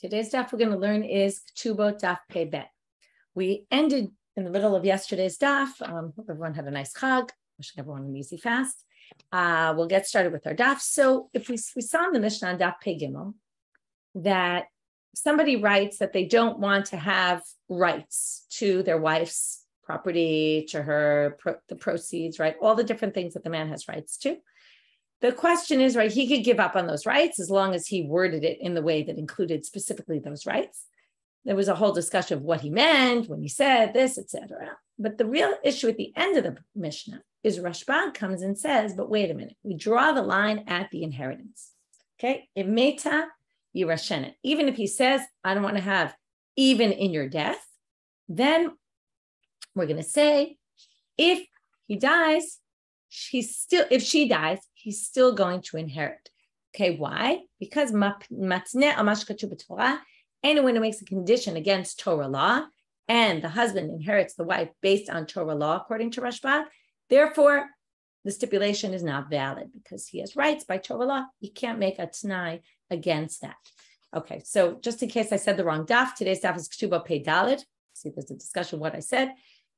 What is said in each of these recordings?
Today's daf we're going to learn is Ketubot Daf Pei Bet. We ended in the middle of yesterday's daf. Hope everyone had a nice chag. Wishing everyone an easy fast. We'll get started with our daf. So if we saw in the Mishnah on Daf Pei Gimel that somebody writes that they don't want to have rights to their wife's property, to her, the proceeds, right? All the different things that the man has rights to. The question is, right, he could give up on those rights as long as he worded it in the way that included specifically those rights. There was a whole discussion of what he meant when he said this, etc. But the real issue at the end of the Mishnah is Rashbag comes and says, but wait a minute, we draw the line at the inheritance. Okay, Imeta Yirashena. Even if he says, I don't want to have even in your death, then we're going to say, if he dies, if she dies, he's still going to inherit. Okay, why? Because anyone who makes a condition against Torah law and the husband inherits the wife based on Torah law, according to Rashbag, therefore, the stipulation is not valid because he has rights by Torah law. He can't make a t'nai against that. Okay, so just in case I said the wrong daf, today's daf is Ketubot Pei Daled. See, there's a discussion of what I said.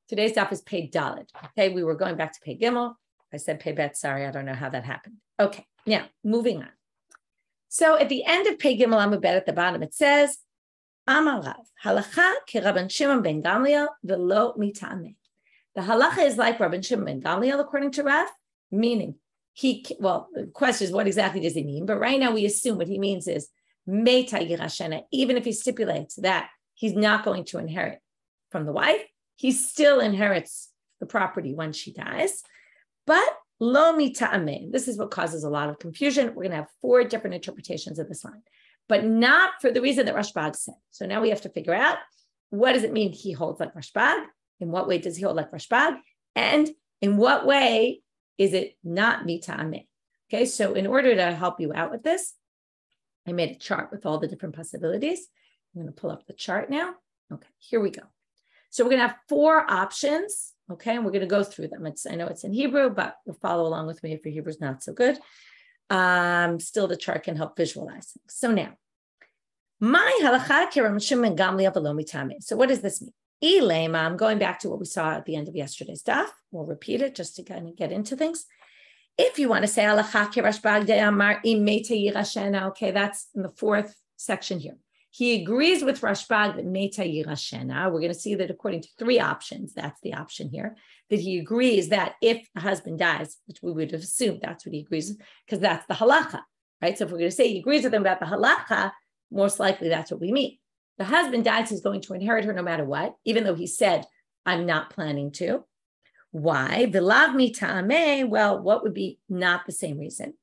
Today's daf is Pei Daled. Okay, we were going back to Pei Gimel. I said Pei Bet, sorry, I don't know how that happened. Okay, now moving on. So at the end of Pei Gimel Amud Bet at the bottom, it says, Amar Rav, halacha ki Rabban Shimon ben Gamliel velo mitame. The halacha is like Rabban Shimon ben Gamliel, according to Rav, meaning the question is what exactly does he mean? But right now we assume what he means is meta yirashena, even if he stipulates that he's not going to inherit from the wife, he still inherits the property when she dies. But lo mita'ameh, this is what causes a lot of confusion. We're going to have 4 different interpretations of this line, but not for the reason that Rashbag said. So now we have to figure out, what does it mean he holds like Rashbag? In what way does he hold like Rashbag? And in what way is it not mita'ameh? Okay, so in order to help you out with this, I made a chart with all the different possibilities. I'm going to pull up the chart now. Okay, here we go. So we're going to have 4 options. Okay, and we're going to go through them. I know it's in Hebrew, but you'll follow along with me if your Hebrew's not so good. Still, the chart can help visualize things. So now, my halacha Rabban Shimon ben Gamliel velo mitame. So what does this mean? Ilema, I'm going back to what we saw at the end of yesterday's daf. We'll repeat it just to kind of get into things. If you want to say halacha Rashbag de Amar imeta yirashena, okay, that's in the 4th section here. He agrees with Rashbag that meta yirashena. We're going to see that according to 3 options, that's the option here, that he agrees that if a husband dies, which we would have assumed that's what he agrees, because that's the halacha, right? So if we're going to say he agrees with him about the halacha, most likely that's what we mean. The husband dies, he's going to inherit her no matter what, even though he said, I'm not planning to. Why? V'lav mita'ameh, well, what would be not the same reason?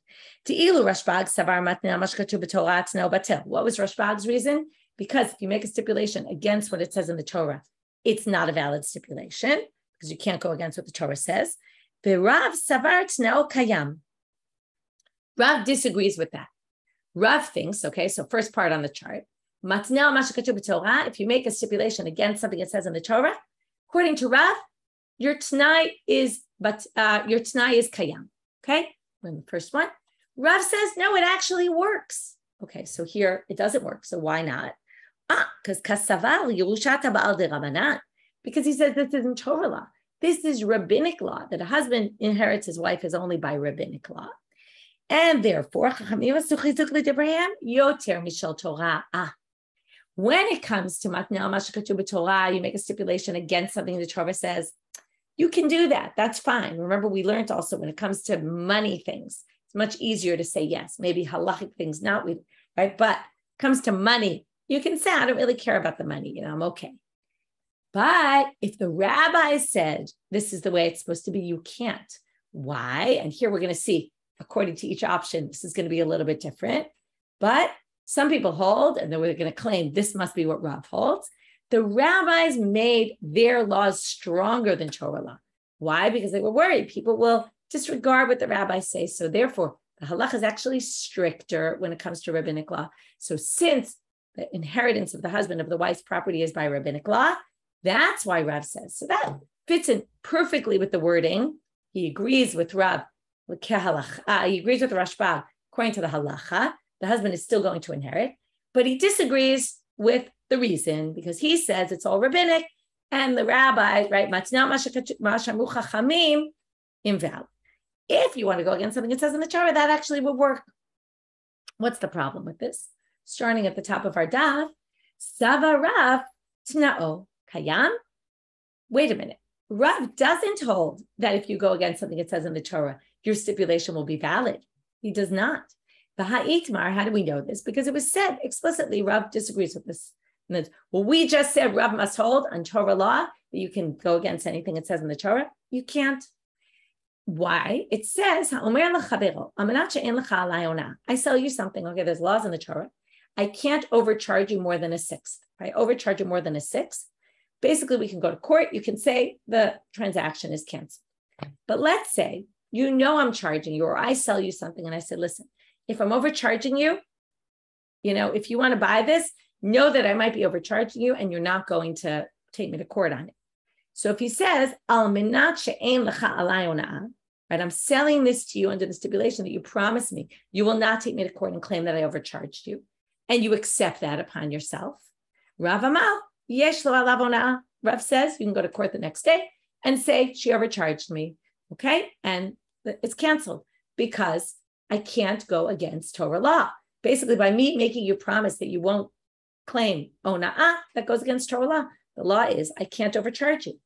Te'ilu Rashbag savar matneh ma shekatuv b'Torah tzno batel. What was Rashbag's reason? Because if you make a stipulation against what it says in the Torah, it's not a valid stipulation because you can't go against what the Torah says. V'Rav savar tzno kayam. Rav disagrees with that. Rav thinks, okay, so first part on the chart, matneh ma shekatuv b'Torah, if you make a stipulation against something it says in the Torah, according to Rav, your t'nai is kayam. Okay, we're in the first one. Rav says, no, it actually works. Okay, so here it doesn't work. So why not? Because kasavar yerushata ba'al de Rabbanan. Because he says this isn't Torah law. This is rabbinic law, that a husband inherits his wife is only by rabbinic law. And therefore, yoter Michelle Torah. When it comes to matneh ma shekatuv b'Torah, you make a stipulation against something the Torah says, you can do that. That's fine. Remember, we learned also when it comes to money things, it's much easier to say yes. Maybe halachic things, not right? But it comes to money, you can say, I don't really care about the money. I'm okay. But if the rabbi said, this is the way it's supposed to be, you can't. Why? And here we're going to see, according to each option, this is going to be a little bit different. But some people hold, and then we're going to claim this must be what Rav holds. The rabbis made their laws stronger than Torah law. Why? Because they were worried people will disregard what the rabbis say. So therefore, the halacha is actually stricter when it comes to rabbinic law. So since the inheritance of the husband of the wife's property is by rabbinic law, that's why Rav says. So that fits in perfectly with the wording. He agrees with Rav. He agrees with Rashbag according to the halacha. The husband is still going to inherit. but he disagrees with the reason because he says it's all rabbinic, and the rabbis, right, invalid. If you want to go against something it says in the Torah, that actually would work. What's the problem with this? Starting at the top of our daf, Sava Rav Tna'o Kayam. Wait a minute. Rav doesn't hold that if you go against something it says in the Torah, your stipulation will be valid. He does not. The Ha'itmar, how do we know this? Because it was said explicitly, Rav disagrees with this. Well, we just said Rav must hold on Torah law that you can go against anything it says in the Torah. You can't. Why? It says, I sell you something. Okay, there's laws in the Torah. I can't overcharge you more than a sixth. If I overcharge you more than a sixth, basically we can go to court. You can say the transaction is canceled. But let's say, you know I'm charging you, or I sell you something and I say, listen, if I'm overcharging you, if you want to buy this, know that I might be overcharging you and you're not going to take me to court on it. So if he says, right, I'm selling this to you under the stipulation that you promised me, you will not take me to court and claim that I overcharged you, and you accept that upon yourself. Rav Amal, yesh lo alav ona'ah. Rav says you can go to court the next day and say she overcharged me, okay? And it's canceled because I can't go against Torah law. Basically, by me making you promise that you won't claim ona'ah, that goes against Torah law. The law is I can't overcharge you.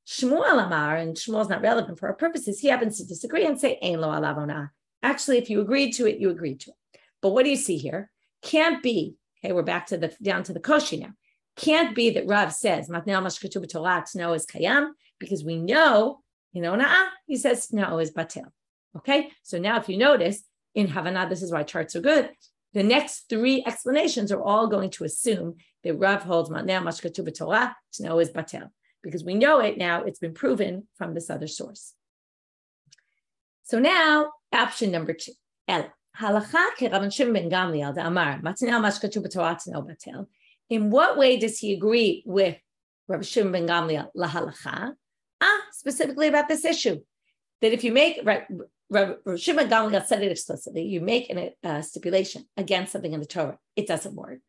Shmuel Amar, and Shmuel's not relevant for our purposes, he happens to disagree and say, Ein lo alav ona'ah. Actually, if you agreed to it, you agreed to it. But what do you see here? Can't be, okay, we're back to down to the koshi now. Can't be that Rav says, Matnei ma shekatuv b'Torah tna'o is kayam, because we know, ona'ah, he says tna'o is batel. Okay, so now if you notice, in Havana, this is why charts are good. The next three explanations are all going to assume that Rav holds Matnei ma shekatuv b'Torah tna'o is batel, because we know it now, it's been proven from this other source. So now, option number 2. Ela. Halacha ke Rabban Shimon ben Gamliel da Amar, Matnei ma shekatuv b'Torah tna'o batel. In what way does he agree with Rabbi Shimon ben Gamliel lahalacha? Specifically about this issue, that if you make, Rabbi Shimon ben Gamliel said it explicitly, you make a stipulation against something in the Torah, it doesn't work.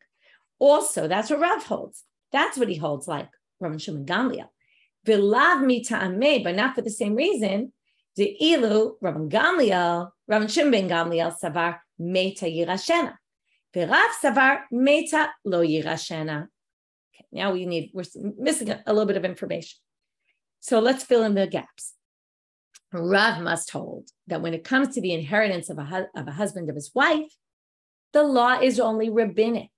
Also, that's what Rav holds. That's what he holds, like Rabbi Shimon ben Gamliel. V'lav mita'ameh, but not for the same reason. The ilu Rabbi Shimon ben Gamliel savar meta yirashena. V'Rav savar meta lo yirashena. Okay, now we're missing a little bit of information. So let's fill in the gaps. Rav must hold that when it comes to the inheritance of a husband of his wife, the law is only rabbinic.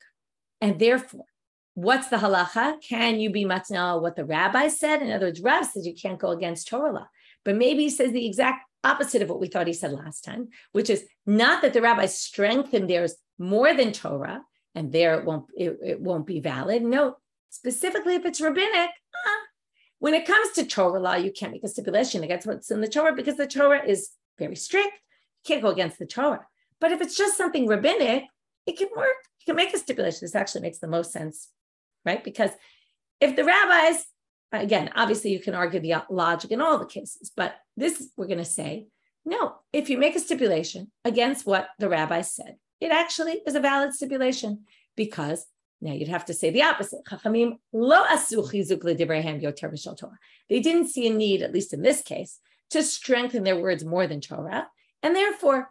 And therefore, what's the halacha? Can you be matnal what the rabbi said? In other words, Rav says you can't go against Torah law. But maybe he says the exact opposite of what we thought he said last time, which is not that the rabbis strengthened theirs more than Torah, and there it won't be valid. No, specifically if it's rabbinic, when it comes to Torah law, you can't make a stipulation against what's in the Torah because the Torah is very strict. You can't go against the Torah. But if it's just something rabbinic, it can work. You can make a stipulation. This actually makes the most sense, right? Because if the rabbis, again, obviously you can argue the logic in all the cases, but this we're going to say, no, if you make a stipulation against what the rabbi said, it actually is a valid stipulation because now you'd have to say the opposite. Chachamim lo asu chizuk l'divreihem yoter mishal Torah. They didn't see a need, at least in this case, to strengthen their words more than Torah, and therefore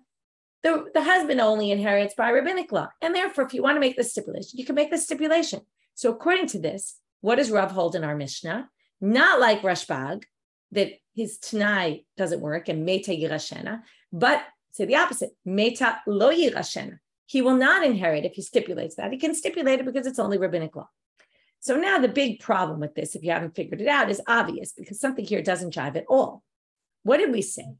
the husband only inherits by rabbinic law. And therefore, if you want to make this stipulation, you can make this stipulation. So according to this, what does Rav hold in our Mishnah? Not like Rashbag, that his Tanai doesn't work and Meta Yirashena, but say the opposite, Meta Lo Yirashena. He will not inherit if he stipulates that. He can stipulate it because it's only rabbinic law. So now the big problem with this, if you haven't figured it out, is obvious because something here doesn't jive at all. What did we say?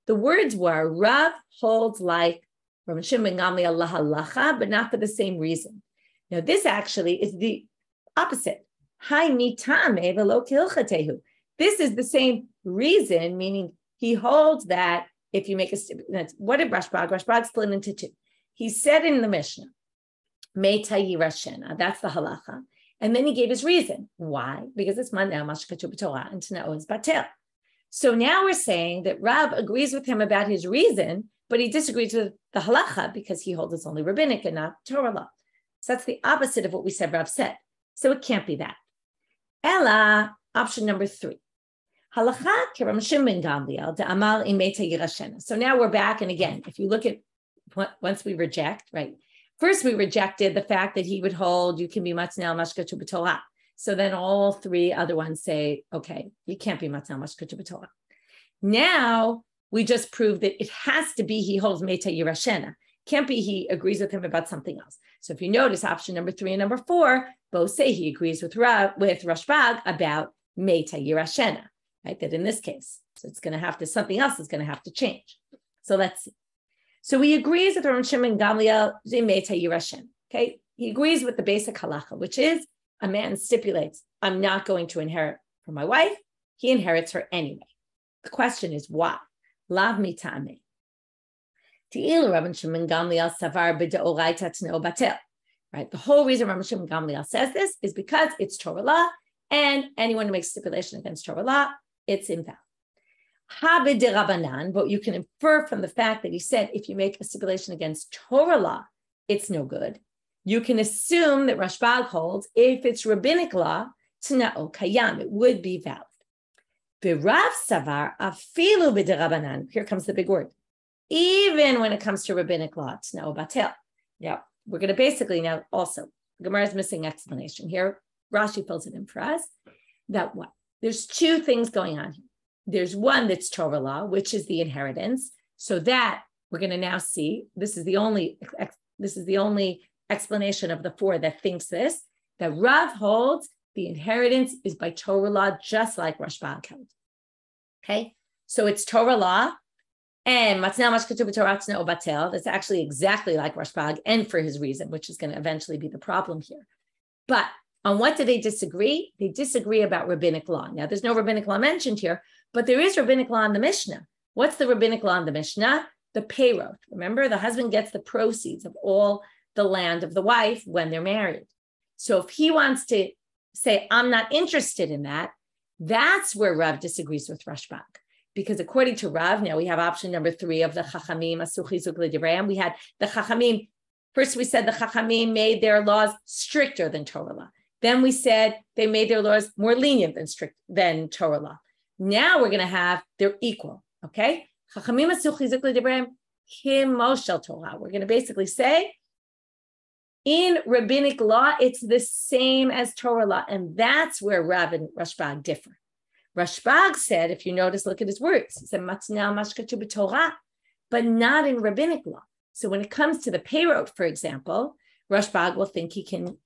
The words were Rav holds like Rabban Shimon ben Gamliel lahalacha, but not for the same reason. Now this actually is the opposite. This is the same reason, meaning he holds that if you make a stipulation, what did Rashbag split into two? He said in the Mishnah, Meta Yirashena, that's the halacha. And then he gave his reason. Why? Because it's Matnei ma shekatuv b'Torah and Tana'o is batel. So now we're saying that Rav agrees with him about his reason, but he disagrees with the halacha because he holds it's only rabbinic and not Torah law. So that's the opposite of what we said Rav said. So it can't be that. Ella, option number 3. Halacha keram Shimon Gamliel de amal imeta yirashena. So now we're back, and again, if you look at once we reject, right? First, we rejected the fact that he would hold you can be matznel mashka tu b'torah. So then all 3 other ones say, okay, you can't be matznel mashka tu b'torah. Now we just proved that it has to be he holds meta yirashena. Can't be he agrees with him about something else. So if you notice, option number 3 and number 4 both say he agrees with Rashbag about meta yirashena. Right, that in this case, so it's going to have to, something else is going to have to change. So let's see. So he agrees with Rabban Shimon Gamliel, Meta Yirashen. Okay, he agrees with the basic halacha, which is a man stipulates, I'm not going to inherit from my wife. He inherits her anyway. The question is why? Lav mitame. Te'ilu Rabban Shimon Gamliel savar b'deoraita tneo batel. Right, the whole reason Rabban Shimon Gamliel says this is because it's Torah law, and anyone who makes stipulation against Torah law, it's invalid. Habed de Rabbanan, but you can infer from the fact that he said if you make a stipulation against Torah law, it's no good. You can assume that Rashbag holds if it's rabbinic law, t'na'o kayam, it would be valid. B'rav savar afilu b'de Rabbanan. Here comes the big word. Even when it comes to rabbinic law, t'na'o batel. Yeah, we're going to basically now also, Gemara is missing explanation here. Rashi fills it in for us. That what? There's 2 things going on here. There's one that's Torah law, which is the inheritance. So that we're going to now see. This is the only explanation of the 4 that thinks this. That Rav holds the inheritance is by Torah law, just like Rashbag held. Okay, so it's Torah law, and matznel mashkatu b'torah tzne'o batel. That's actually exactly like Rashbag, and for his reason, which is going to eventually be the problem here. But on what do they disagree? They disagree about rabbinic law. Now, there's no rabbinic law mentioned here, but there is rabbinic law in the Mishnah. What's the rabbinic law in the Mishnah? The payroth. Remember, the husband gets the proceeds of all the land of the wife when they're married. So if he wants to say, I'm not interested in that, that's where Rav disagrees with Rashbag. Because according to Rav, now we have option number 3 of the Chachamim, Asuchi Zuk L'Divrayim. We had the Chachamim. First, we said the Chachamim made their laws stricter than Torah law. Then we said they made their laws more lenient than Torah law. Now we're going to have they're equal. Okay, Chachamim asuchi zuk l'divrayim kimoshel Torah. We're going to basically say in rabbinic law it's the same as Torah law, and that's where Rav and Rashbag differ. Rashbag said, if you notice, look at his words. He said matznel mashkatu b'torah, but not in rabbinic law. So when it comes to the payroll, for example, Rashbag will think he can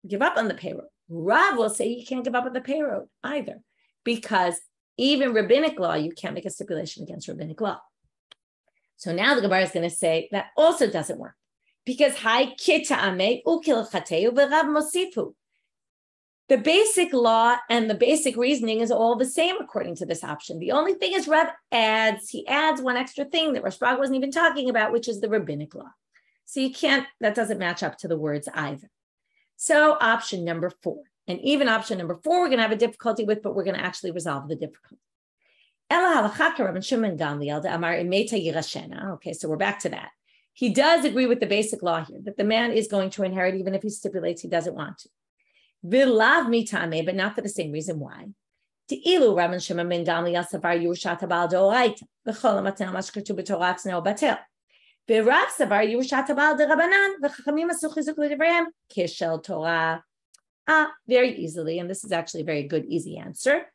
give up on the payroll. Rav will say you can't give up on the payroll either, because even rabbinic law, you can't make a stipulation against rabbinic law. So now the Gemara is going to say that also doesn't work, because hai kita ame ukil chateu v'Rav mosifu. The basic law and the basic reasoning is all the same according to this option. The only thing is Rav adds one extra thing that Rashbag wasn't even talking about, which is the rabbinic law. So you can't, that doesn't match up to the words either. So option number 4, and even option number 4, we're going to have a difficulty with, but we're going to actually resolve the difficulty. Okay, so we're back to that. He does agree with the basic law here, that the man is going to inherit even if he stipulates he doesn't want to. Vilav mitame, but not for the same reason. Why? Te'ilu Rabban Shimon ben Gamliel savar Yerushat habal doraita v'chol hamatzil mashkatu b'torah tzne'o batel. V'Rav savar Yerushat habal derabanan v'chachamim asuchi zuk l'divrayim kishel Torah. Very easily, and this is actually a very good, easy answer.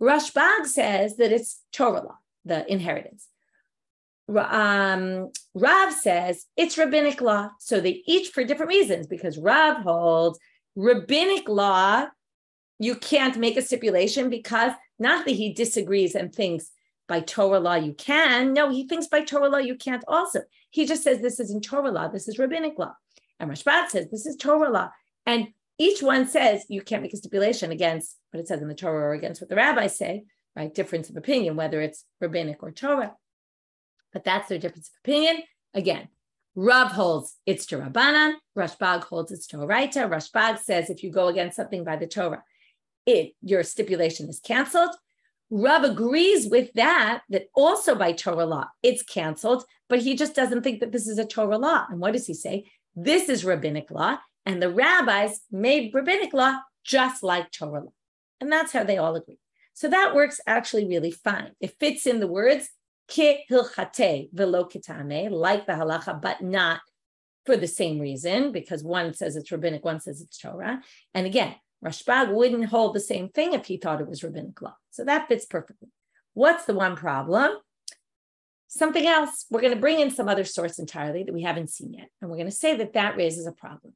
Rashbag says that it's Torah law, the inheritance. Rav says it's rabbinic law. So they each for different reasons, because Rav holds rabbinic law, you can't make a stipulation, because not that he disagrees and thinks by Torah law you can. No, he thinks by Torah law you can't also. He just says this isn't Torah law, this is rabbinic law. And Rashbag says this is Torah law. And each one says you can't make a stipulation against what it says in the Torah or against what the rabbis say, right? Difference of opinion, whether it's rabbinic or Torah. But that's their difference of opinion. Again, Rav holds it's to Rabbanan, Rashbag holds it's to Oraita. Rashbag says if you go against something by the Torah, your stipulation is canceled. Rav agrees with that also by Torah law, it's canceled, but he just doesn't think that this is a Torah law. And what does he say? This is rabbinic law, And the rabbis made rabbinic law just like Torah law. And that's how they all agree. So that works actually really fine. It fits in the words, ke hilchate velo ketame, like the halacha, but not for the same reason, because one says it's rabbinic, one says it's Torah. And again, Rashbag wouldn't hold the same thing if he thought it was rabbinic law. So that fits perfectly. What's the one problem? Something else. We're going to bring in some other source entirely that we haven't seen yet. And we're going to say that that raises a problem.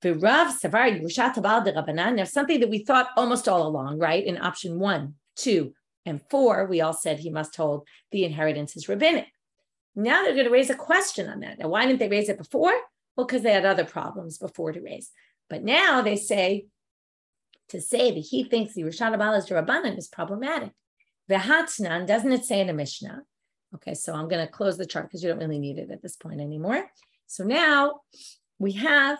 Now, something that we thought almost all along, right? In option 1, 2, and 4, we all said he must hold the inheritance is rabbinic. Now they're going to raise a question on that. Now, why didn't they raise it before? Well, because they had other problems before to raise. But now they say, to say that he thinks the Yerushat Abal is Rabbanan is problematic. V'hatnan, doesn't it say in a Mishnah? Okay, so I'm going to close the chart because you don't really need it at this point anymore. So now we have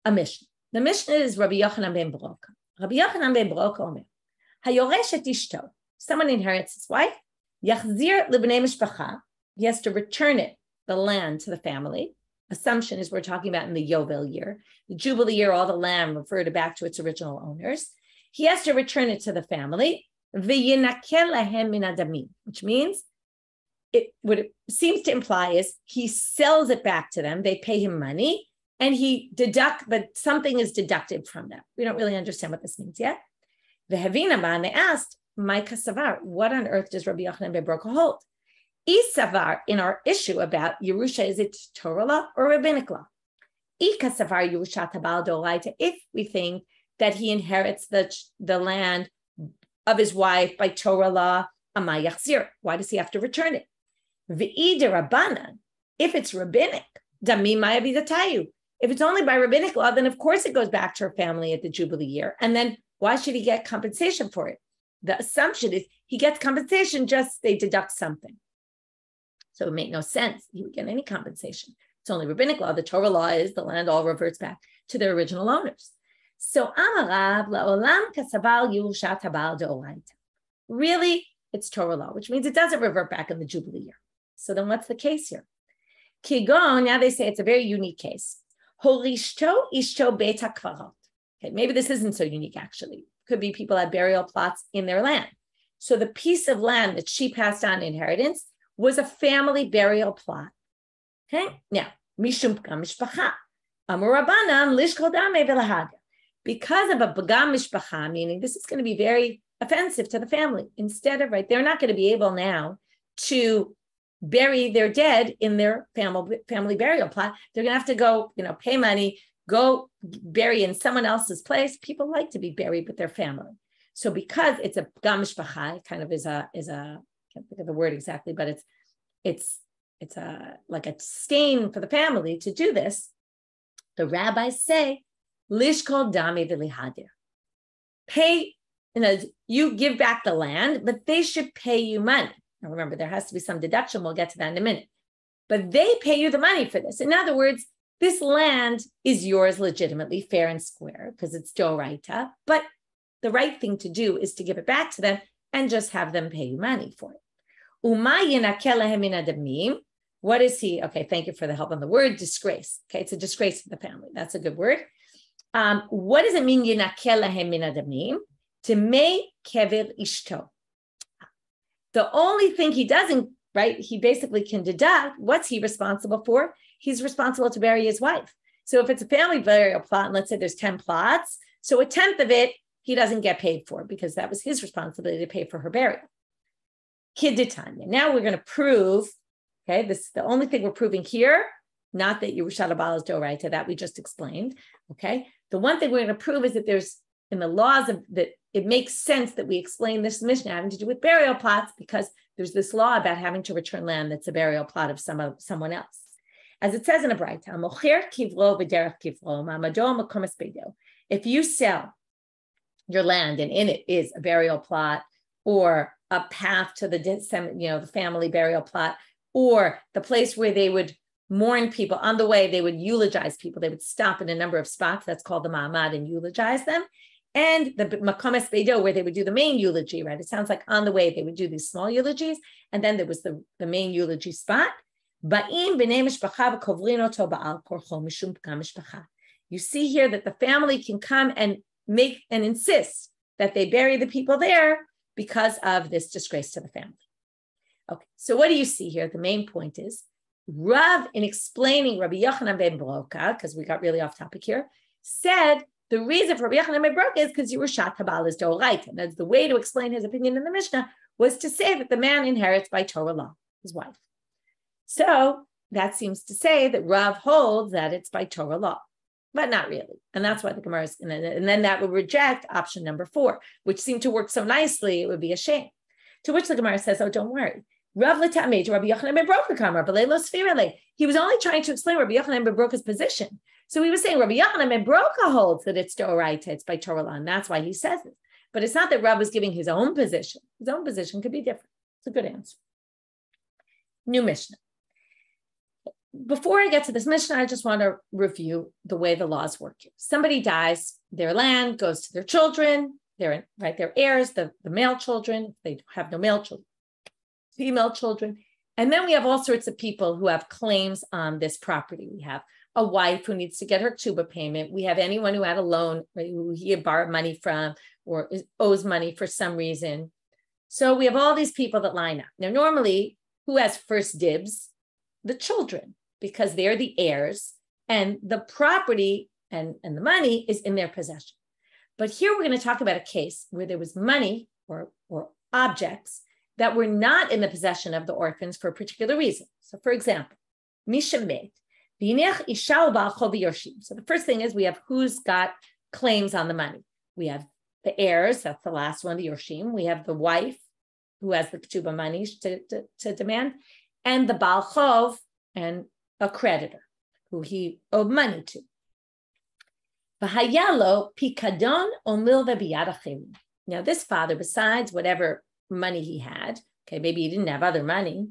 a Mishnah. The Mishnah is Rabbi Yochanan ben Broka. Rabbi Yochanan ben Broka omer, hayoresh et ishto, someone inherits his wife, yachzir libnei mishpacha, he has to return it, the land, to the family. Assumption is we're talking about in the Yovel year. The Jubilee year, all the land referred back to its original owners. He has to return it to the family, v'yinakel lahem min adamim, which means what it seems to imply is he sells it back to them, they pay him money, and but something is deducted from that. We don't really understand what this means yet. The Havinaman, they asked, Maika Savar, what on earth does Rabbi Yochanan ben Broka hold? Isavar, in our issue about Yerusha, is it Torah law or rabbinic law? Ika Savar Yerushat Habal Doraita, if we think that he inherits the land of his wife by Torah law, Amay Yachzir, why does he have to return it? V'ide Rabbanan, if it's rabbinic, Dami Maya Vidatayu. If it's only by rabbinic law, then of course it goes back to her family at the Jubilee year. And then why should he get compensation for it? The assumption is he gets compensation, just they deduct something. So it would make no sense. He would get any compensation. It's only rabbinic law. The Torah law is the land all reverts back to their original owners. So Amarav la'olam kasaval Yerushat habal deoraita. Really, it's Torah law, which means it doesn't revert back in the Jubilee year. So then what's the case here? Kigon, now they say it's a very unique case. Horishto ishto beit hakvarot. Okay, maybe this isn't so unique actually. Could be people had burial plots in their land. So the piece of land that she passed on inheritance was a family burial plot. Okay, now mishum pgam mishpacha amar Rabbanan lishkol damei v'lahadya. Because of a pgam mishpacha, meaning this is going to be very offensive to the family. Instead of they're not going to be able now to bury their dead in their family burial plot. They're going to have to go, pay money, go bury in someone else's place. People like to be buried with their family. So because it's a pgam mishpacha, kind of is a I can't think of the word exactly, but it's like a stain for the family to do this. The rabbis say, lishkol dami v'lihadir. Pay, you give back the land, but they should pay you money. Now remember, there has to be some deduction. We'll get to that in a minute. But they pay you the money for this. In other words, this land is yours legitimately, fair and square, because it's doraita. But the right thing to do is to give it back to them and just have them pay you money for it. What is he? Okay, thank you for the help on the word disgrace. Okay, it's a disgrace to the family. That's a good word. What does it mean? Yinakel lahem min adamim? Temei kever ishto. The only thing he doesn't, he basically can deduct, what's he responsible for? He's responsible to bury his wife. So if it's a family burial plot, and let's say there's 10 plots, so a tenth of it, he doesn't get paid for because that was his responsibility to pay for her burial. Kidditanya. Now we're going to prove, okay, this is the only thing we're proving here, not that Yerushat Abal is doraita, that we just explained, okay? The one thing we're going to prove is that there's, in the laws of that, it makes sense that we explain this Mishnah having to do with burial plots because there's this law about having to return land that's a burial plot of someone else. As it says in a Braita, if you sell your land and in it is a burial plot or a path to the family burial plot or the place where they would mourn people on the way, they would eulogize people. They would stop in a number of spots. That's called the ma'amad and eulogize them. And the makom espedo, where they would do the main eulogy, right? It sounds like on the way they would do these small eulogies, and then there was the main eulogy spot. You see here that the family can come and make and insist that they bury the people there because of this disgrace to the family. Okay, so what do you see here? The main point is Rav, in explaining Rabbi Yochanan ben Broka, because we got really off topic here, said the reason for Rabbi Yochanan ben Broka is because Yerushat Habal is Doraita. And that's the way to explain his opinion in the Mishnah, was to say that the man inherits by Torah law, his wife. So that seems to say that Rav holds that it's by Torah law, but not really. And that's why the Gemara is, and then that would reject option number 4, which seemed to work so nicely, it would be a shame. To which the Gemara says, oh, don't worry. Rav l'tamei to Rabbi Yochanan ben Broka kamar, but lo sfirale. He was only trying to explain Rabbi Yochanan ben Broka's position. So he was saying Rabbi Yochanan ben Broka holds that it's Doraita, it's by Torah law, and that's why he says it. But it's not that Rav was giving his own position. His own position could be different. It's a good answer. New Mishnah. Before I get to this Mishnah, I just want to review the way the laws work here. Somebody dies, their land goes to their children, their heirs, the male children, they have no male children, female children. And then we have all sorts of people who have claims on this property. We have a wife who needs to get her ketubot payment. We have anyone who had a loan, right, who he had borrowed money from or owes money for some reason. So we have all these people that line up. Now, normally, who has first dibs? The children, because they're the heirs and the property and the money is in their possession. But here we're going to talk about a case where there was money or objects that were not in the possession of the orphans for a particular reason. So for example, Misha Med. So the first thing is we have who's got claims on the money. We have the heirs, that's the last one, the Yorshim. We have the wife who has the ketubah money to demand, and the Baal Chov, and a creditor who he owed money to. Now this father, besides whatever money he had, okay, maybe he didn't have other money,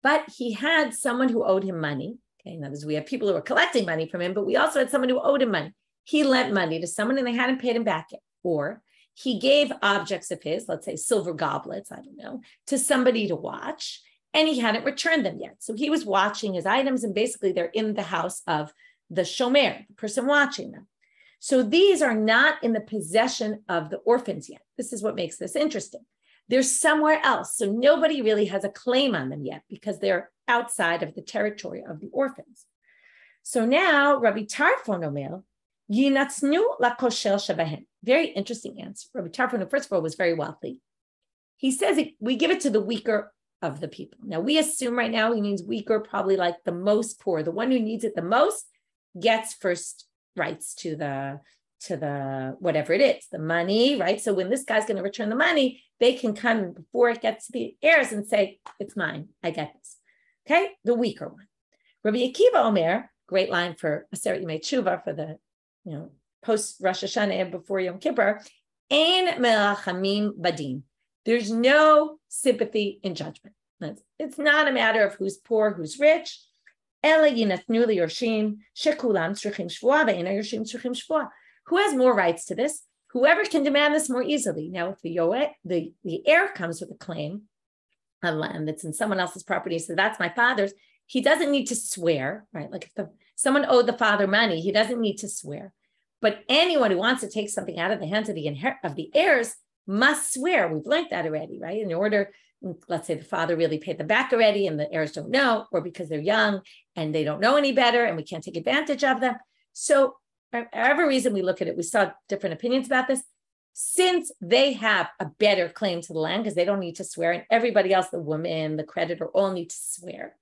but he had someone who owed him money. Okay, in other words, we have people who are collecting money from him, but we also had someone who owed him money. He lent money to someone and they hadn't paid him back yet. Or he gave objects of his, let's say silver goblets, I don't know, to somebody to watch, and he hadn't returned them yet. So he was watching his items, and basically they're in the house of the shomer, the person watching them. So these are not in the possession of the orphans yet. This is what makes this interesting. They're somewhere else. So nobody really has a claim on them yet because they're outside of the territory of the orphans. So now Rabbi Tarfon Omer, Yinatznu lakoshel shabahen. Very interesting answer. Rabbi Tarfon, first of all, was very wealthy. He says we give it to the weaker of the people. Now we assume right now he means weaker, probably like the most poor. The one who needs it the most gets first rights to the whatever it is, the money, right? So when this guy's going to return the money, they can come before it gets to the heirs and say, it's mine, I get this. Okay, the weaker one. Rabbi Akiva Omer, great line for Aseret Yemei Tshuva for the, post Rosh Hashanah before Yom Kippur, Ein melachamim badin. There's no sympathy in judgment. It's not a matter of who's poor, who's rich. Ela yinatnu liyorshim shekulam tzrichim shvua ve'ena yorshim tzrichim shvua. Who has more rights to this? Whoever can demand this more easily. Now, if the heir comes with a claim on land that's in someone else's property, so that's my father's, he doesn't need to swear, right? Like if someone owed the father money, he doesn't need to swear. But anyone who wants to take something out of the hands of the heirs must swear. We've learned that already, right? In order, let's say the father really paid them back already and the heirs don't know, or because they're young and they don't know any better and we can't take advantage of them. So for whatever reason we look at it, we saw different opinions about this. Since they have a better claim to the land because they don't need to swear, and everybody else, the woman, the creditor, all need to swear.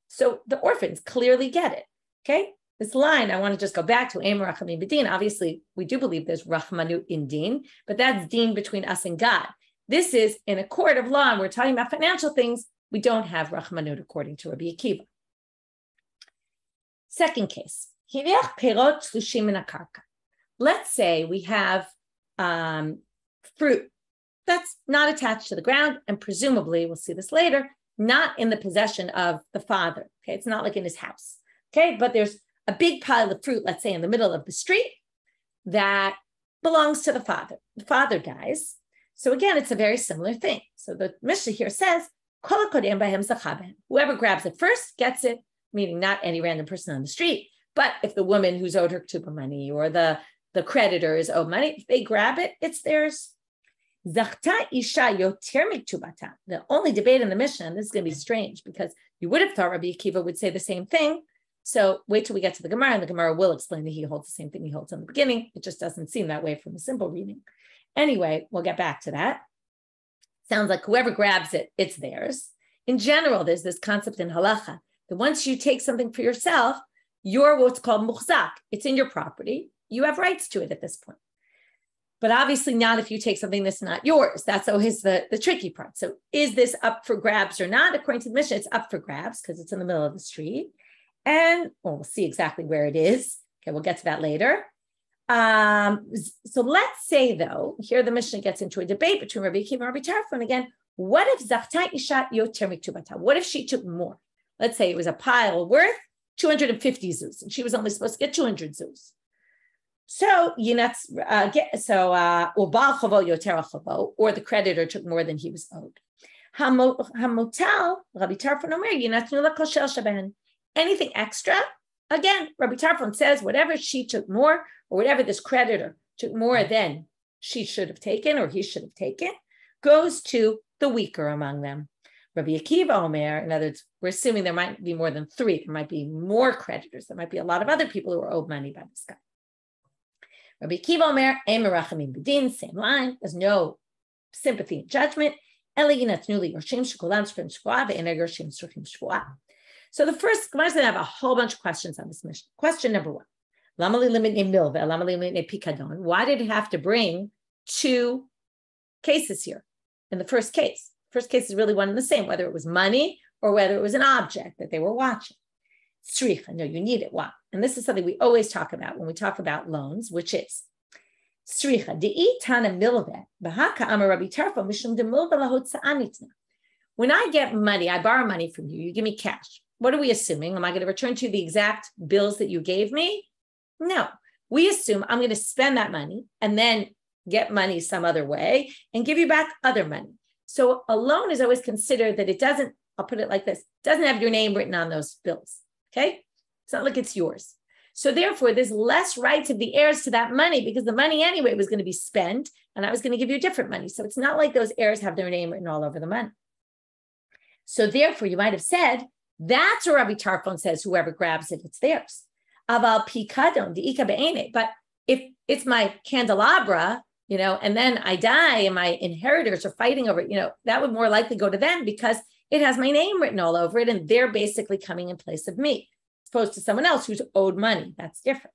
So the orphans clearly get it. Okay, this line, I want to just go back to Ein Rachamim B'Din. Obviously, we do believe there's Rachmanut in Din, but that's Din between us and God. This is in a court of law, and we're talking about financial things. We don't have Rachmanut according to Rabbi Akiva. Second case. Let's say we have fruit that's not attached to the ground, and presumably, we'll see this later, not in the possession of the father. Okay, it's not like in his house. Okay, but there's a big pile of fruit, let's say in the middle of the street, that belongs to the father. The father dies. So again, it's a very similar thing. So the Mishnah here says, whoever grabs it first gets it, meaning not any random person on the street, But if the woman who's owed her ketubah money or the creditor is owed money, if they grab it, it's theirs. Zachta isha yoter miktubata. The only debate in the Mishnah, and this is going to be strange because you would have thought Rabbi Akiva would say the same thing. So wait till we get to the Gemara, and the Gemara will explain that he holds the same thing he holds in the beginning. It just doesn't seem that way from a simple reading. Anyway, we'll get back to that. Sounds like whoever grabs it, it's theirs. In general, there's this concept in halacha that once you take something for yourself, you're what's called muchzak. It's in your property. You have rights to it at this point. But obviously not if you take something that's not yours. That's always the tricky part. So is this up for grabs or not? According to the Mishnah, it's up for grabs because it's in the middle of the street. And we'll see exactly where it is. Okay, we'll get to that later. So let's say, though, here the Mishnah gets into a debate between Rabbi Akiva and Rabbi Tarfon. Again, what if Zachta Isha Yoter Miktubata? What if she took more? Let's say it was a pile worth 250 zuz, and she was only supposed to get 200 zuz. So or the creditor took more than he was owed. Hamotal Rabbi Tarfon Omer Yinatnu Lakol Shel Shaben. Anything extra, again, Rabbi Tarfon says whatever she took more, or whatever this creditor took more than she should have taken or he should have taken, goes to the weaker among them. Rabbi Akiva Omer, in other words, we're assuming there might be more than three. There might be more creditors. There might be a lot of other people who are owed money by this guy. Rabbi Akiva Omer, Ein merachamim b'din, same line. There's no sympathy and judgment. So the first, I'm going to have a whole bunch of questions on this mission. Question number one. Why did it have to bring two cases here? In the first case is really one and the same, whether it was money or whether it was an object that they were watching. Tzricha, no, you need it. Why? And this is something we always talk about when we talk about loans, which is tzricha. When I get money, I borrow money from you, you give me cash. What are we assuming? Am I going to return to you the exact bills that you gave me? No. We assume I'm going to spend that money and then get money some other way and give you back other money. So a loan is always considered that it doesn't, I'll put it like this, doesn't have your name written on those bills, okay? It's not like it's yours. So therefore, there's less rights of the heirs to that money because the money anyway was going to be spent and I was going to give you different money. So it's not like those heirs have their name written all over the money. So therefore, you might have said, that's what Rabbi Tarfon says, whoever grabs it, it's theirs. Aval pikadon, diika be'ene. But if it's my candelabra, and then I die and my inheritors are fighting over it, that would more likely go to them because it has my name written all over it and they're basically coming in place of me, as opposed to someone else who's owed money. That's different.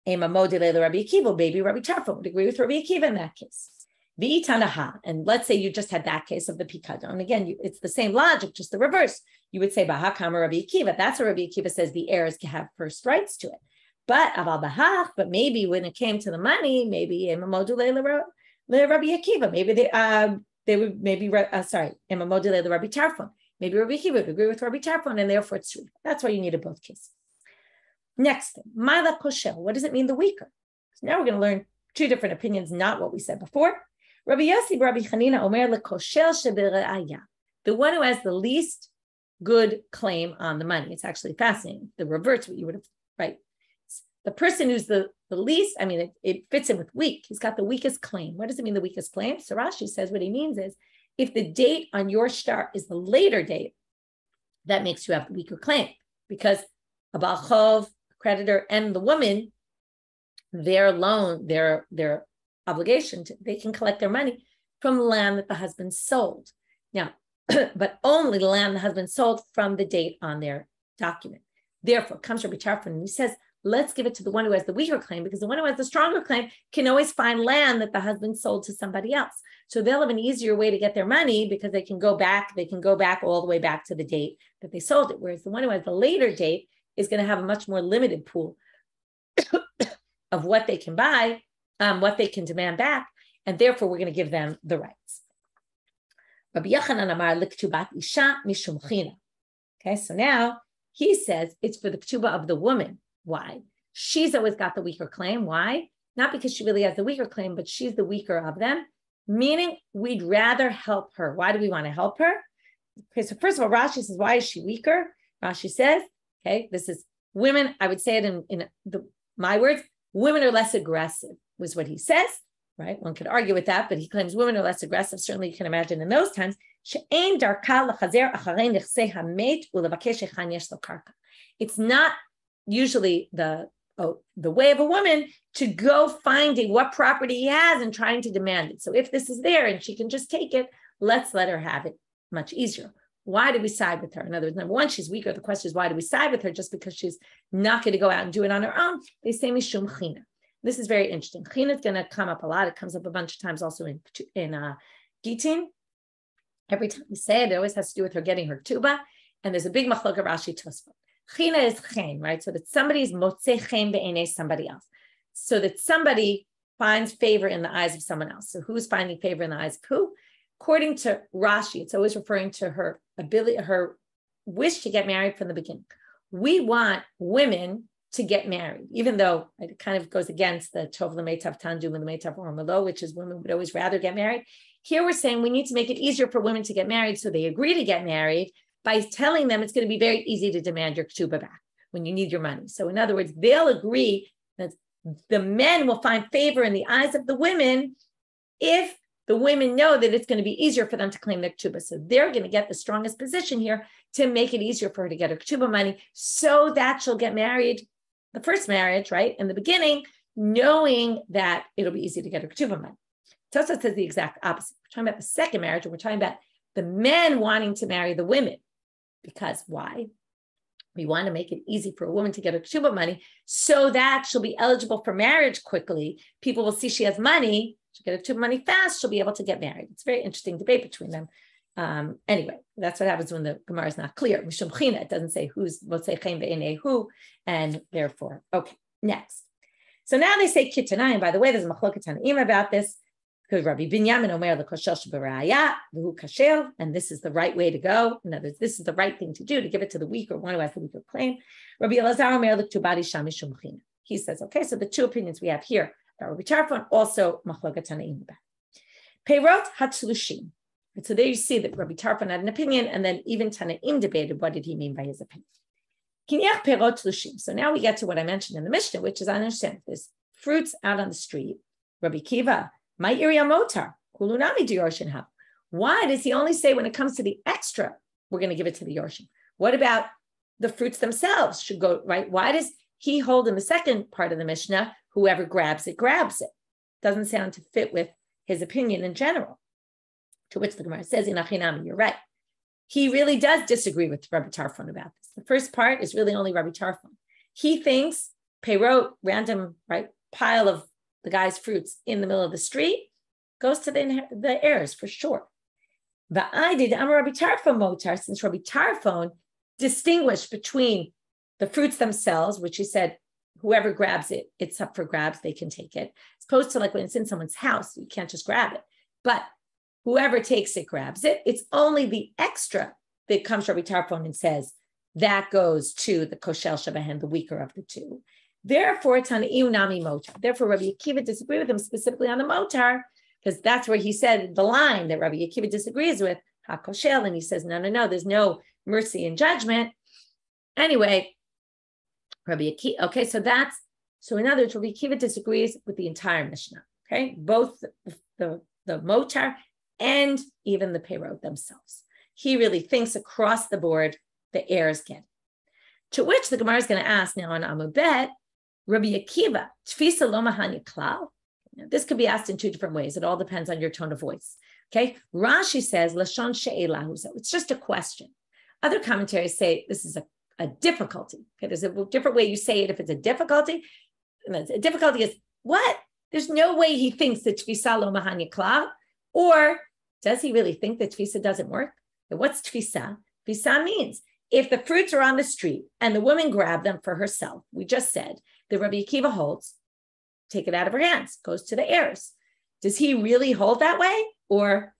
Ema modele Rabbi Akiva, maybe Rabbi Tarfon would agree with Rabbi Akiva in that case. V'itanaha, and let's say you just had that case of the pikadon. Again, it's the same logic, just the reverse. You would say bahakama Rabbi Akiva. That's what Rabbi Akiva says the heirs can have first rights to it. But aval bahach, but maybe when it came to the money, maybe emamodule Rabbi Akiva. Maybe they would emamodule Rabbi Tarfon. Maybe Rabbi Akiva would agree with Rabbi Tarfon, and therefore it's true. That's why you need it both cases. Next thing, ma'ala koshel. What does it mean? The weaker. So now we're going to learn two different opinions, not what we said before. Rabbi Yossi, Rabbi Chanina, Omer lekoshel shebere'aya. The one who has the least good claim on the money. It's actually fascinating. The reverse what you would have, right? The person who's the least, it fits in with weak. He's got the weakest claim. What does it mean, the weakest claim? So Rashi says what he means is, if the date on your start is the later date, that makes you have the weaker claim. Because a Baal Chov, creditor, and the woman, their loan, their obligation, they can collect their money from the land that the husband sold. Now, but only the land the husband sold from the date on their document. Therefore, comes Rabbi Tarfon and he says, let's give it to the one who has the weaker claim, because the one who has the stronger claim can always find land that the husband sold to somebody else. So they'll have an easier way to get their money because they can go back all the way back to the date that they sold it. Whereas the one who has the later date is going to have a much more limited pool of what they can buy, what they can demand back, and therefore we're going to give them the rights. Rabbi Yochanan Amar l'ktubat isha mishum china. Okay, so now he says it's for the ketubah of the woman. Why? She's always got the weaker claim. Why? Not because she really has the weaker claim, but she's the weaker of them, meaning we'd rather help her. Why do we want to help her? Okay, so first of all, Rashi says, why is she weaker? Rashi says, okay, this is women, I would say it in my words, women are less aggressive, was what he says, right? One could argue with that, but he claims women are less aggressive. Certainly you can imagine in those times. It's not usually the way of a woman to go finding what property he has and trying to demand it. So if this is there and she can just take it, let's let her have it. Much easier. Why do we side with her? In other words, number one, she's weaker. The question is, why do we side with her just because she's not going to go out and do it on her own? They say mishum china. This is very interesting. China is going to come up a lot. It comes up a bunch of times also in Gitin. Every time we say it, it always has to do with her getting her tuba. And there's a big machlok of Rashi Tosfot. China is chen, right? So that somebody is motzei chen be'enei somebody else. So that somebody finds favor in the eyes of someone else. So who's finding favor in the eyes of who? According to Rashi, it's always referring to her ability, her wish to get married from the beginning. We want women to get married, even though it kind of goes against the Tov L'Meitav Tandu and L'Meitav Ormelo, which is women would always rather get married. Here we're saying we need to make it easier for women to get married, so they agree to get married by telling them it's going to be very easy to demand your ketubah back when you need your money. So in other words, they'll agree that the men will find favor in the eyes of the women if the women know that it's going to be easier for them to claim their ketubah. So they're going to get the strongest position here to make it easier for her to get her ketubah money so that she'll get married, the first marriage, right, in the beginning, knowing that it'll be easy to get her ketubah money. Tosfot says the exact opposite. We're talking about the second marriage, and we're talking about the men wanting to marry the women. Because why? We want to make it easy for a woman to get her ketubah money so that she'll be eligible for marriage quickly. People will see she has money. She'll get her ketubah money fast. She'll be able to get married. It's a very interesting debate between them. Anyway, that's what happens when the Gemara is not clear. Mishum china, it doesn't say who's motzei chen be'enei who, and therefore, okay, next. So now they say kitanayim. By the way, there's a machloket tanaim about this. Because Rabbi Binyamin Omer l'koshel sheberaya v'hu kashel, and this is the right way to go. In other words, this is the right thing to do, to give it to the weaker, one who has the weaker claim. Rabbi Elazar Omer l'ktubadi sham mishum china. He says, okay, so the two opinions we have here are Rabbi Tarfon, also machloket tanaim about Peirot hatzlushim. So there you see that Rabbi Tarfon had an opinion, and then even Tanaim debated what did he mean by his opinion. Kinyach peirot tlushim. So now we get to what I mentioned in the Mishnah, which is I understand there's fruits out on the street. Rabbi Kiva. My area motar, kulunami do yorshin have. Why does he only say when it comes to the extra, we're going to give it to the yorshin? What about the fruits themselves should go, right? Why does he hold in the second part of the Mishnah, whoever grabs it, grabs it? Doesn't sound to fit with his opinion in general. To which the Gemara says, in Achinami, you're right. He really does disagree with Rabbi Tarfon about this. The first part is really only Rabbi Tarfon. He thinks peirot, random, right, pile of the guy's fruits in the middle of the street, goes to the heirs for sure. But I did Rabbi Tarfon motar, since Rabbi Tarfon distinguished between the fruits themselves, which he said, whoever grabs it, it's up for grabs, they can take it. As opposed to like when it's in someone's house, you can't just grab it. But whoever takes it, grabs it. It's only the extra that comes to Rabbi Tarfon and says, that goes to the koshel shabahen, the weaker of the two. Therefore, Tanaiu Nami Motar. Therefore, Rabbi Akiva disagreed with him specifically on the Motar, because that's where he said the line that Rabbi Akiva disagrees with, HaKoshel, and he says, no, there's no mercy and judgment. Anyway, Rabbi Akiva, okay, so in other words, Rabbi Akiva disagrees with the entire Mishnah, okay? Both the Motar and even the Peirot themselves. He really thinks across the board the heirs get it. To which the Gemara is going to ask now on Amud Bet, Rabbi Akiva, Tfisa lo mahanya klal. This could be asked in two different ways. It all depends on your tone of voice. Okay, Rashi says lashon she'elahu. So it's just a question. Other commentaries say this is a difficulty. Okay, there's a different way you say it. If it's a difficulty, a difficulty is what? There's no way he thinks that Tfisa lo mahanya klal, or does he really think that Tfisa doesn't work? And what's Tfisa? Tfisa means if the fruits are on the street and the woman grabbed them for herself, we just said that Rabbi Akiva holds, take it out of her hands, goes to the heirs. Does he really hold that way? Or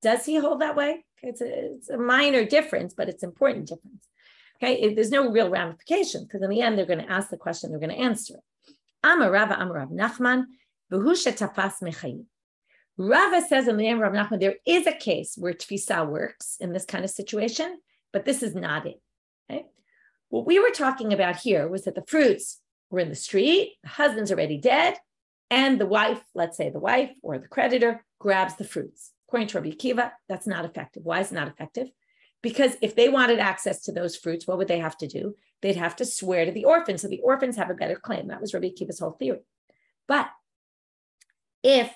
does he hold that way? Okay, it's a minor difference, but it's an important difference. Okay, there's no real ramification because in the end, they're going to ask the question, they're going to answer it. Amar Rav Nachman, v'hu shetafas mechayin. Rava says in the name of Rav Nachman, there is a case where tfisa works in this kind of situation, but this is not it. Okay? What we were talking about here was that the fruits were in the street, the husband's already dead, and the wife, let's say the wife or the creditor, grabs the fruits. According to Rabbi Akiva, that's not effective. Why is it not effective? Because if they wanted access to those fruits, what would they have to do? They'd have to swear to the orphans. So the orphans have a better claim. That was Rabbi Akiva's whole theory. But if,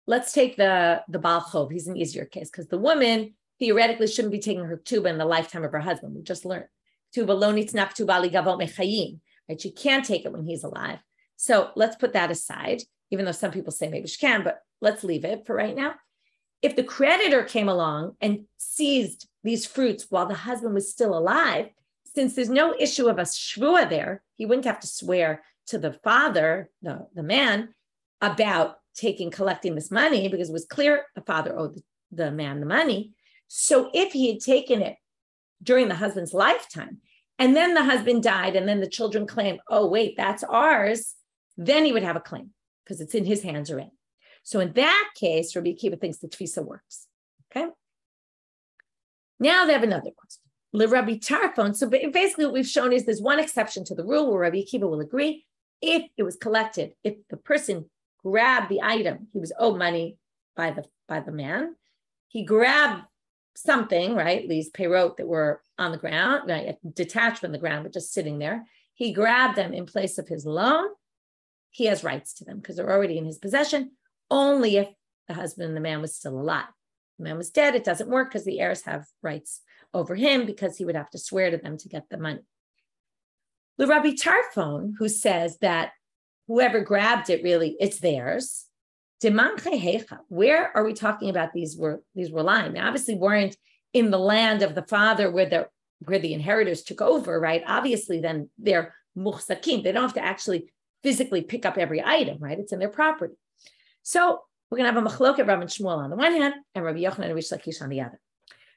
let's take the Baal Chov, he's an easier case, because the woman theoretically shouldn't be taking her ketubah in the lifetime of her husband. We just learned. Ketubah lo nitna ketubah li gavot mechayim. Right? She can't take it when he's alive. So let's put that aside, even though some people say maybe she can, but let's leave it for right now. If the creditor came along and seized these fruits while the husband was still alive, since there's no issue of a shvua there, he wouldn't have to swear to the father, the man, about collecting this money, because it was clear the father owed the man the money. So if he had taken it during the husband's lifetime, and then the husband died, and then the children claim, oh, wait, that's ours, then he would have a claim, because it's in his hands already. So in that case, Rabbi Akiva thinks the tfisa works. Okay. Now they have another question. Rabbi Tarfon. So basically what we've shown is there's one exception to the rule where Rabbi Akiva will agree if it was collected, if the person grabbed the item, he was owed money by the man, he grabbed something, right? These peyrot that were on the ground, right, detached from the ground, but just sitting there. He grabbed them in place of his loan. He has rights to them because they're already in his possession. Only if the husband and the man was still alive. The man was dead, it doesn't work because the heirs have rights over him because he would have to swear to them to get the money. The Rabbi Tarfon, who says that whoever grabbed it, really, it's theirs. Where are we talking about these were lying? They obviously weren't in the land of the father where the inheritors took over, right? Obviously, then they're muhsakim. They don't have to actually physically pick up every item, right? It's in their property. So we're going to have a machloket Rav and Shmuel on the one hand, and Rabbi Yochanan and Rish Lakish on the other.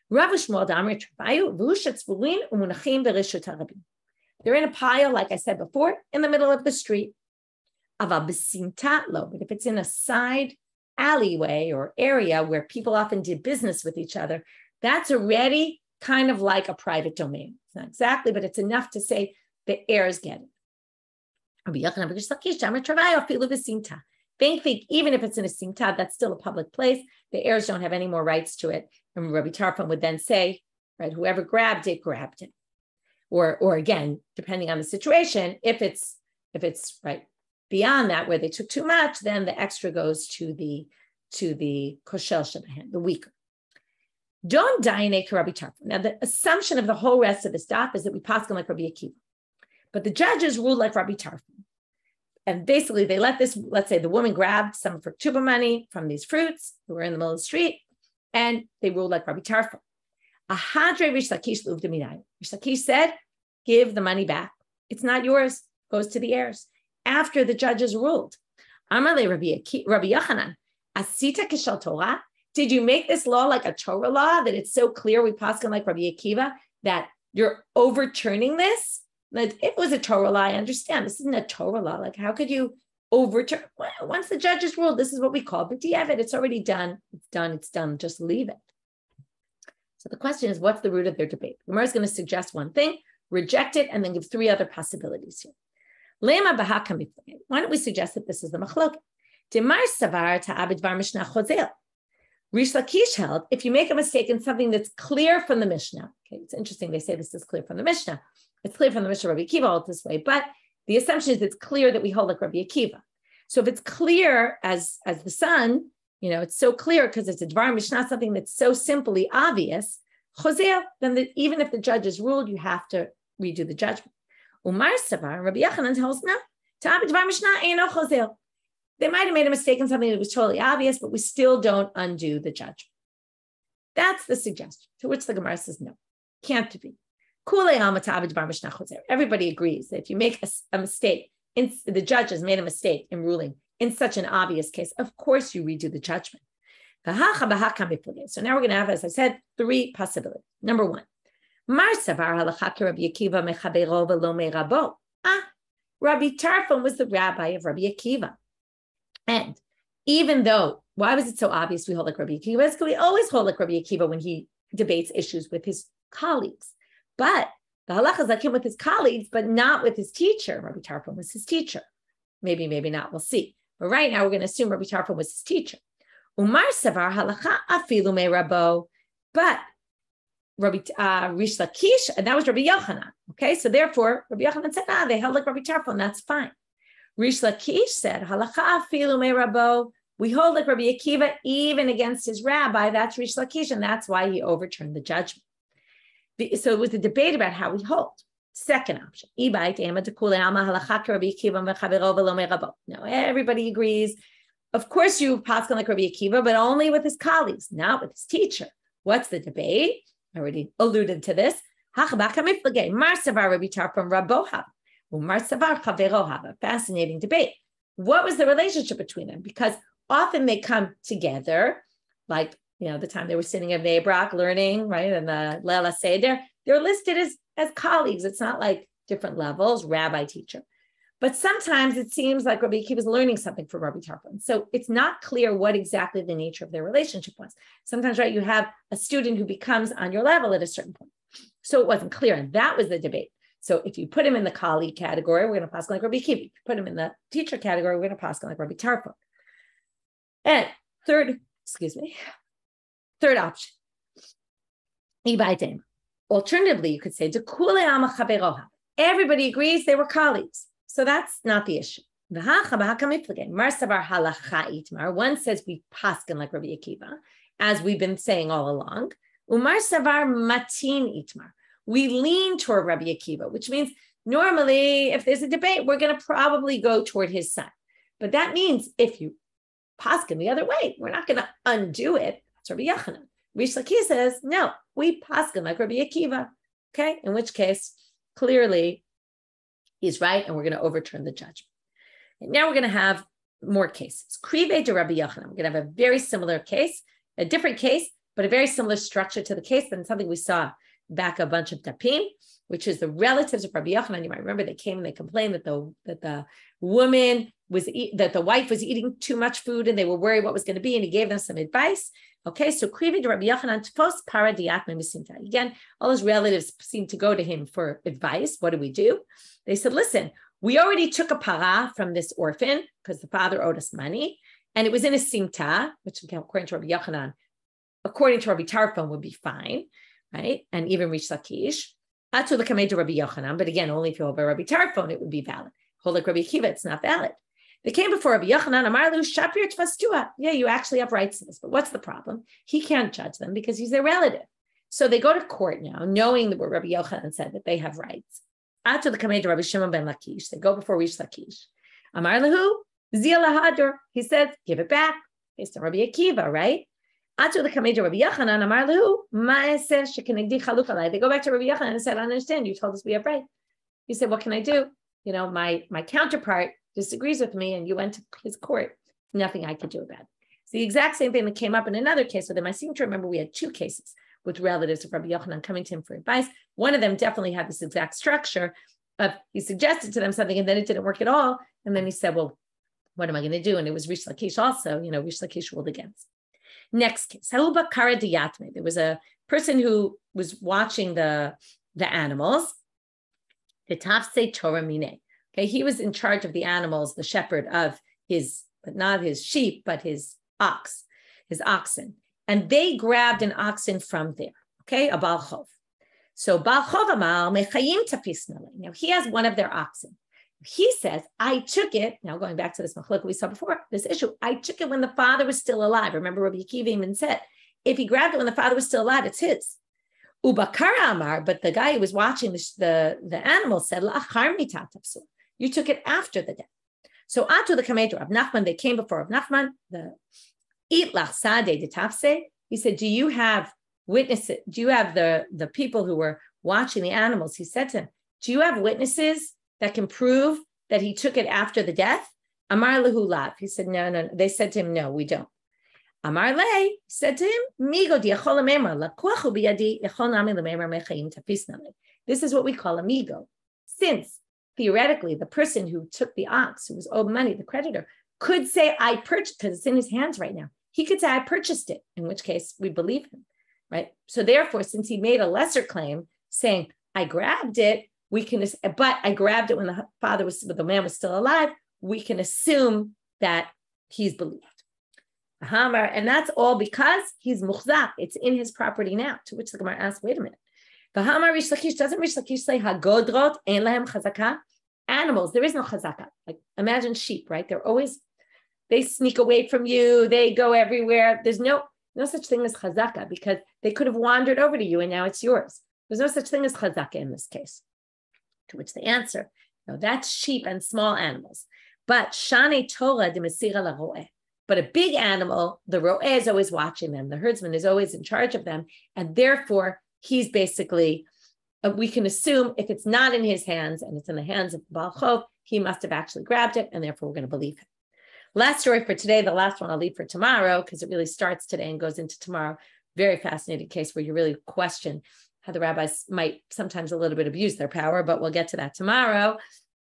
Rav Shmuel Damri Travayu v'ushat tzvulin umunachim berishut harabim. They're in a pile, like I said before, in the middle of the street. Aval b'simta lo, but if it's in a side alleyway or area where people often did business with each other, that's already kind of like a private domain. It's not exactly, but it's enough to say the heirs get it. Rabbi Yochanan and Rish Lakish Damri Travayu afilu b'simta. Think even if it's in a simta, that's still a public place. The heirs don't have any more rights to it. And Rabbi Tarfon would then say, right, whoever grabbed it, grabbed it. Or again, depending on the situation, if it's right beyond that where they took too much, then the extra goes to the koshel shebahen, the weaker. Don't daine to Rabbi Tarfon. Now the assumption of the whole rest of the daf is that we paskin like Rabbi Akiva, but the judges ruled like Rabbi Tarfon. And basically, they let this, let's say the woman grabbed some of her ketubah money from these fruits who were in the middle of the street, and they ruled like Rabbi Tarfon. Ahadre Rish Lakish l'uvdaminai. Rish Lakish said, give the money back. It's not yours, goes to the heirs. After the judges ruled. Amarle Rabbi Yochanan, Asita kishal Torah? Did you make this law like a Torah law, that it's so clear we paskin like Rabbi Akiva, that you're overturning this? But if it was a Torah law, I understand. This isn't a Torah law. Like, how could you overturn? Well, once the judges ruled, this is what we call b'diavad. It's already done. It's done. Just leave it. So the question is, what's the root of their debate? Gemara is going to suggest one thing, reject it, and then give three other possibilities here. Lema b'hakam. Why don't we suggest that this is the machloket? Demar savar ta'abed var mishnah chozel. Rish Lakish held, if you make a mistake in something that's clear from the Mishnah, okay, it's interesting, they say this is clear from the Mishnah. It's clear from the Mishnah Rabbi Akiva holds this way, but the assumption is it's clear that we hold like Rabbi Akiva. So if it's clear as the sun, it's so clear because it's a Dvar Mishnah, something that's so simply obvious, chozel, then even if the judges ruled, you have to redo the judgment. Umar Savar, Rabbi Yochanan tells no, Ta'abed Dvar Mishnah ain't no chozel. They might have made a mistake in something that was totally obvious, but we still don't undo the judgment. That's the suggestion, to which the Gemara says no, can't be. Everybody agrees that if you make a mistake, the judges made a mistake in ruling in such an obvious case, of course you redo the judgment. So now we're going to have, as I said, three possibilities. Number one, Rabbi Tarfon was the rabbi of Rabbi Akiva. And even though, why was it so obvious we hold like Rabbi Akiva? Because we always hold like Rabbi Akiva when he debates issues with his colleagues. But The halacha is like him with his colleagues, but not with his teacher. Rabbi Tarfon was his teacher. Maybe not. We'll see. But right now, we're going to assume Rabbi Tarfon was his teacher. Umar savar halacha afilu me rabo. But Rabbi Rish Lakish, and that was Rabbi Yochanan. Okay, so therefore, Rabbi Yochanan said, they held like Rabbi Tarfon. That's fine. Rish Lakish said, halacha afilu me rabo. We hold like Rabbi Akiva even against his rabbi. That's Rish Lakish, and that's why he overturned the judgment. So it was a debate about how we hold. Second option. No, everybody agrees. Of course, you paskin like Rabbi Akiva, but only with his colleagues, not with his teacher. What's the debate? I already alluded to this. Fascinating debate. What was the relationship between them? Because often they come together, like, the time they were sitting in Neibrak learning, right? And the Leila Seder, they're listed as colleagues. It's not like different levels, rabbi, teacher. But sometimes it seems like Rabbi Akiva is learning something from Rabbi Tarfon. So it's not clear what exactly the nature of their relationship was. Sometimes, right, you have a student who becomes on your level at a certain point. So it wasn't clear. And that was the debate. So if you put him in the colleague category, we're going to pass like Rabbi Akiva. If you put him in the teacher category, we're going to pass like Rabbi Tarfon. And third option. Alternatively, you could say, everybody agrees they were colleagues. So that's not the issue. One says we paskin like Rabbi Akiva, as we've been saying all along. Umar savar matin itmar. We lean toward Rabbi Akiva, which means normally if there's a debate, we're going to probably go toward his side. But that means if you paskin the other way, we're not going to undo it. That's Rabbi Yochanan. Rish Lakish says, no, we paskin like Rabbi Akiva. Okay, in which case, clearly, he's right, and we're going to overturn the judgment. And now we're going to have more cases. Krive to Rabbi Yochanan. We're going to have a very similar case, a different case, but a very similar structure to the case than something we saw back a bunch of dapim, which is the relatives of Rabbi Yochanan. You might remember they came and they complained that the woman that the wife was eating too much food, and they were worried what was going to be, and he gave them some advice. Okay, so Krivi to Rabbi Yochanan tfos para diatme misinta. Again, all his relatives seemed to go to him for advice. What do we do? They said, listen, we already took a para from this orphan because the father owed us money, and it was in a simta, which according to Rabbi Yochanan, according to Rabbi Tarfon would be fine, right? And even Rish Lakish. Atu l'kamei to Rabbi Yochanan, but again, only if you hold by Rabbi Tarfon, it would be valid. Hold like Rabbi Akiva, it's not valid. They came before Rabbi Yochanan, Amarlu, Shapir Tvastua. Yeah, you actually have rights to this, but what's the problem? He can't judge them because he's their relative. So they go to court now, knowing that what Rabbi Yochanan said, that they have rights. After the Kamei to Rabbi Shimon ben Lakish, they go before Rish Lakish. Amarlahu, Zia Lahadur. He said, give it back, based on Rabbi Akiva, right? After the Kamei to Rabbi Yochanan, Amarlahu, Ma'aseh shekenegdi chaluk. They go back to Rabbi Yochanan and said, I understand, you told us we have rights. He said, what can I do? My counterpart disagrees with me, and you went to his court. Nothing I could do about it. It's the exact same thing that came up in another case with him. I seem to remember we had two cases with relatives of Rabbi Yochanan coming to him for advice. One of them definitely had this exact structure of he suggested to them something, and then it didn't work at all. And then he said, well, what am I going to do? And it was Rish Lakish also, Rish Lakish ruled against. Next case, Haluba Kara Diyatme. There was a person who was watching the animals. The Tafse Torah Mine. Okay, he was in charge of the animals, the shepherd of but not his sheep, but his oxen. And they grabbed an oxen from there, okay, a Baal Chov. So Baal Chov Amal Mechayim Tafisnale. Now he has one of their oxen. He says, I took it, now going back to this machlok we saw before, this issue, I took it when the father was still alive. Remember Rabbi Akiva even said, if he grabbed it when the father was still alive, it's his. Ubakara Amar, but the guy who was watching the animal said, you took it after the death. So Atu the Kamedu of Nachman, they came before of Nachman, the Itlach Sade de Tafse. He said, do you have witnesses? Do you have the people who were watching the animals? He said to them, do you have witnesses that can prove that he took it after the death? Amar lehu lav. He said, no. They said to him, no, we don't. Amar le said to him, Migo diachol amemar lakuachu biyadi yachol nami lememar mechayim tafisnale. This is what we call a migo. Since theoretically the person who took the ox, who was owed money, the creditor, could say, I purchased, because it's in his hands right now. He could say, I purchased it, in which case we believe him, right? So therefore, since he made a lesser claim saying, I grabbed it, but I grabbed it when the man was still alive, we can assume that he's believed. And that's all because he's muchzak. It's in his property now. To which the Gemara asks, wait a minute. Doesn't Rish Lakish say hagodrot ein lahem chazaka? Animals, there is no chazaka. Like imagine sheep, right? They sneak away from you. They go everywhere. There's no such thing as chazaka because they could have wandered over to you and now it's yours. There's no such thing as chazaka in this case. To which they answer, no, that's sheep and small animals. But shane Torah de mesira la ro'eh. But a big animal, the ro'eh is always watching them. The herdsman is always in charge of them. And therefore, he's basically, we can assume if it's not in his hands and it's in the hands of Baal Chov, he must have actually grabbed it. And therefore, we're going to believe him. Last story for today, the last one I'll leave for tomorrow, because it really starts today and goes into tomorrow. Very fascinating case where you really question how the rabbis might sometimes a little bit abuse their power, but we'll get to that tomorrow.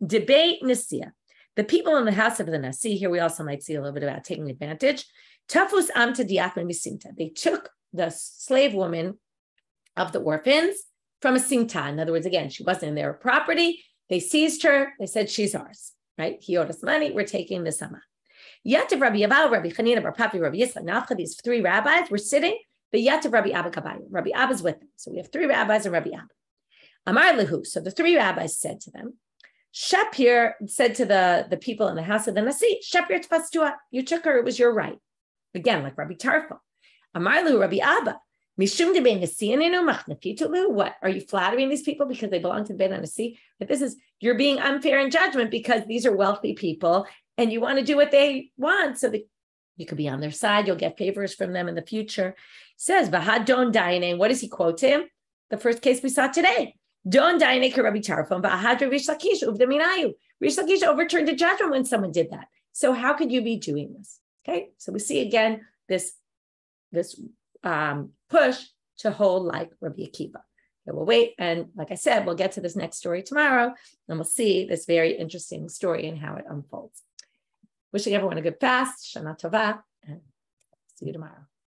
Debate Nisia. The people in the house of the Nasi, here we also might see a little bit about taking advantage. Tafus amta diafan misimta. They took the slave woman of the orphans from a simta. In other words, again, she wasn't in their property. They seized her. They said, she's ours, right? He owed us money. We're taking the sama. Yativ Rabbi Yaval, Rabbi Chanina, Bar Papi, Rabbi Yitzchak, Nafcha, these three rabbis were sitting. The Yativ Rabbi Abba Kabayim. Rabbi Abba's with them. So we have three rabbis and Rabbi Abba. Amar Lehu. So the three rabbis said to them, Shapir said to the people in the house of the Nasi, Shapir Tfastua, you took her, it was your right. Again, like Rabbi Tarfo. Amar Lehu, Rabbi Abba, Mishum de Ben Nasianinu Machnafitulu. What? Are you flattering these people because they belong to the Ben Nasi? But you're being unfair in judgment because these are wealthy people and you want to do what they want. So you could be on their side. You'll get favors from them in the future. It says, Vahadon Dayanin. What does he quote him? The first case we saw today. Don Dayanin Rabbi Tarfon, Vahadra Rish Lakish, Uvdaminayu. Rish Lakish overturned a judgment when someone did that. So how could you be doing this? Okay. So we see again this push to hold like Rabbi Akiva. Okay, we'll wait. And like I said, we'll get to this next story tomorrow and we'll see this very interesting story and how it unfolds. Wishing everyone a good fast, Shana Tova, and see you tomorrow.